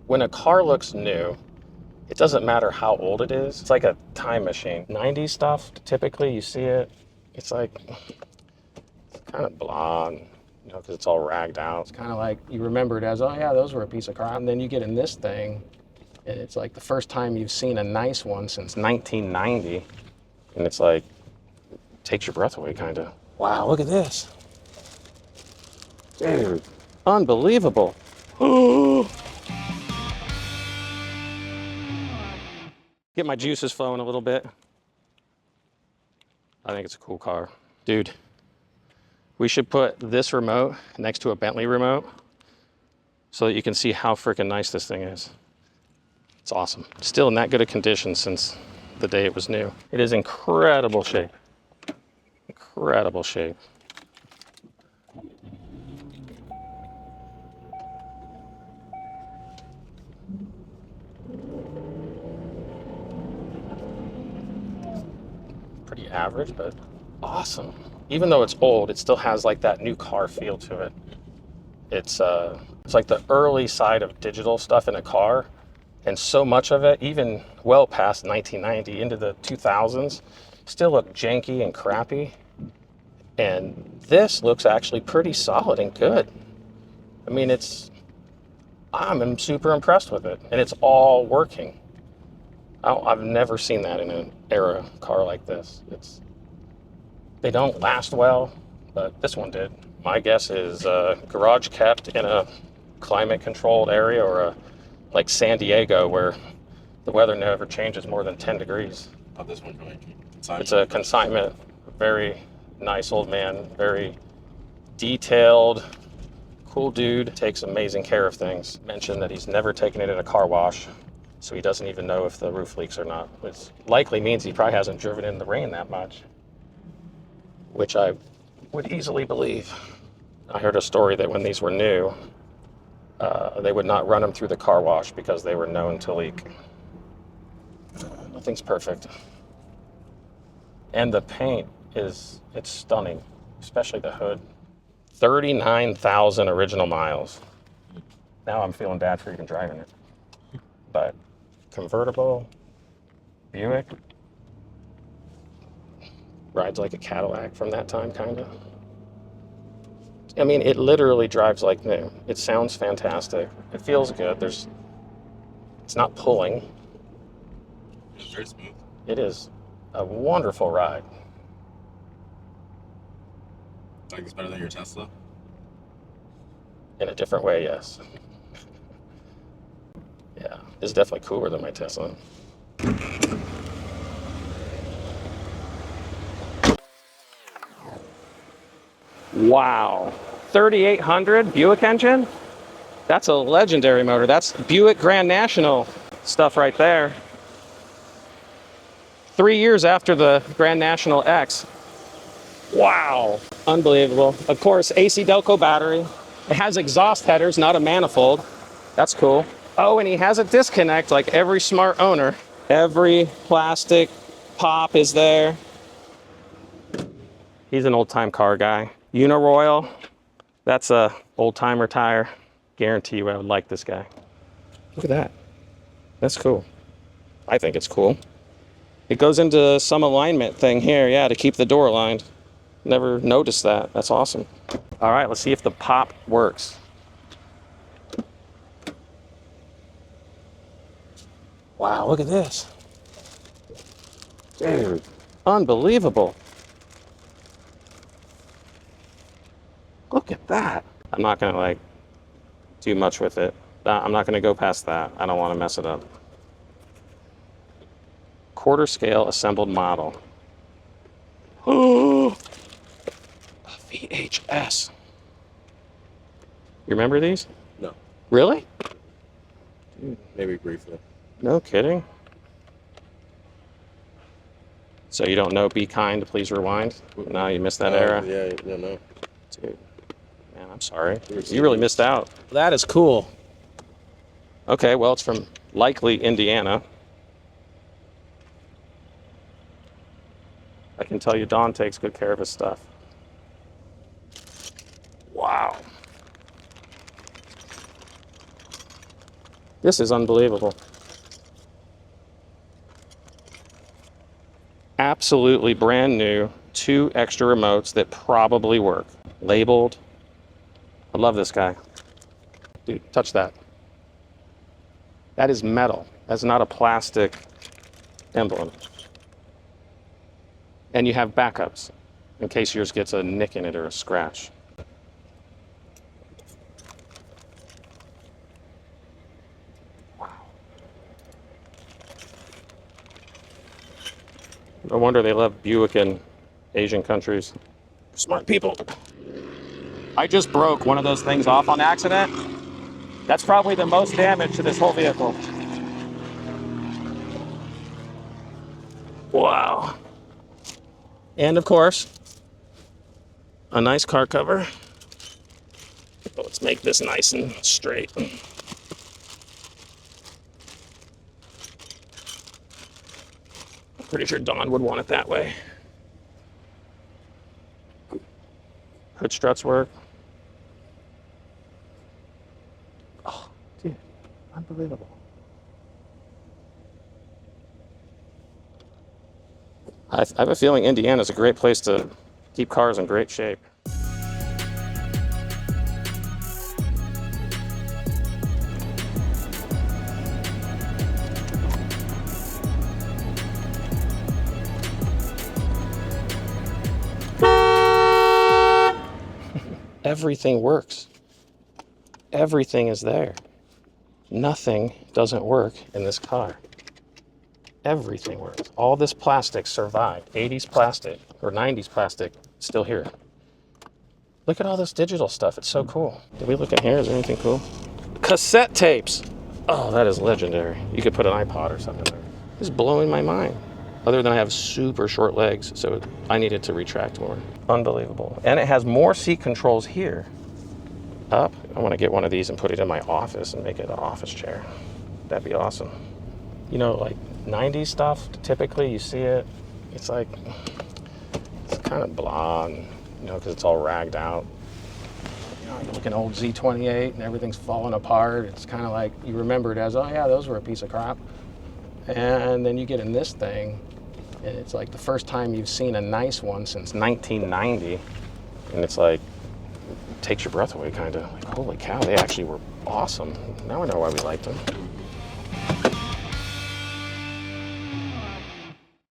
When a car looks new, it doesn't matter how old it is. It's like a time machine. 90s stuff, typically you see it, it's like, it's kind of blonde, you know, because it's all ragged out. It's kind of like you remember it as, oh yeah, those were a piece of car. And then you get in this thing, and it's like the first time you've seen a nice one since 1990. And it's like, takes your breath away, kind of. Wow, look at this. Dude, unbelievable. Get my juices flowing a little bit. I think it's a cool car. Dude, we should put this remote next to a Bentley remote so that you can see how freaking nice this thing is. It's awesome. Still in that good a condition since the day it was new. It is incredible shape. Incredible shape. Pretty average, but awesome. Even though it's old, it still has like that new car feel to it. It's like the early side of digital stuff in a car, and so much of it, even well past 1990 into the 2000s, still looked janky and crappy. And this looks actually pretty solid and good. I mean, I'm super impressed with it, and it's all working. I've never seen that in an era car like this. They don't last well, but this one did. My guess is garage kept in a climate controlled area, or like San Diego, where the weather never changes more than 10 degrees. Oh, this one's really consignment. It's a consignment. Very nice old man, very detailed, cool dude, takes amazing care of things. Mentioned that he's never taken it in a car wash, so he doesn't even know if the roof leaks or not, which likely means he probably hasn't driven in the rain that much, which I would easily believe. I heard a story that when these were new, they would not run them through the car wash because they were known to leak. Nothing's perfect. And the paint it's stunning, especially the hood. 39,000 original miles. Now I'm feeling bad for even driving it. But convertible, Buick, rides like a Cadillac from that time, kind of. I mean, it literally drives like new. It sounds fantastic. It feels good. It's not pulling. It's very smooth. It is a wonderful ride. Like it's better than your Tesla? In a different way, yes. Yeah, it's definitely cooler than my Tesla. Wow, 3800 Buick engine? That's a legendary motor. That's Buick Grand National stuff right there. 3 years after the Grand National X. Wow, unbelievable. Of course, AC Delco battery. It has exhaust headers, not a manifold. That's cool. Oh, and he has a disconnect like every smart owner. Every plastic pop is there. He's an old-time car guy. Uniroyal, that's a old-timer tire. Guarantee you I would like this guy. Look at that. That's cool. I think it's cool. It goes into some alignment thing here, yeah, to keep the door aligned. Never noticed that. That's awesome. All right, let's see if the pop works. Wow, look at this. Dude, unbelievable. Look at that. I'm not gonna like do much with it. I'm not gonna go past that. I don't wanna mess it up. Quarter scale assembled model. Oh, a VHS. You remember these? No. Really? Maybe briefly. No kidding. So you don't know Be Kind, Please Rewind? No, you missed that era? Yeah, no. Dude, man, I'm sorry. You really missed out. That is cool. Okay, well, it's from likely Indiana. I can tell you Don takes good care of his stuff. Wow. This is unbelievable. Absolutely brand new. 2 extra remotes that probably work. Labeled. I love this guy. Dude, touch that. That is metal. That's not a plastic emblem. And you have backups in case yours gets a nick in it or a scratch. Wow. No wonder they love Buick in Asian countries. Smart people. I just broke one of those things off on accident. That's probably the most damage to this whole vehicle. Wow. And of course, a nice car cover. Let's make this nice and straight. Pretty sure Dawn would want it that way. Hood struts work. Oh, dude, unbelievable. I have a feeling Indiana's a great place to keep cars in great shape. Everything works. Everything is there. Nothing doesn't work in this car. Everything works. All this plastic survived. 80s plastic or 90s plastic, still here. Look at all this digital stuff. It's so cool. Did we look in here? Is there anything cool? Cassette tapes. Oh, that is legendary. You could put an iPod or something there. This is blowing my mind. Other than I have super short legs, so I needed to retract more. Unbelievable. And it has more seat controls here. Up. I want to get one of these and put it in my office and make it an office chair. That'd be awesome. You know, like 90s stuff, typically you see it, it's like, it's kind of blah, and, you know, because it's all ragged out. You know, you look at an old Z28 and everything's falling apart. It's kind of like, you remember it as, oh yeah, those were a piece of crap. And then you get in this thing, and it's like the first time you've seen a nice one since 1990. And it's like, it takes your breath away, kind of. Like, holy cow, they actually were awesome. Now I know why we liked them.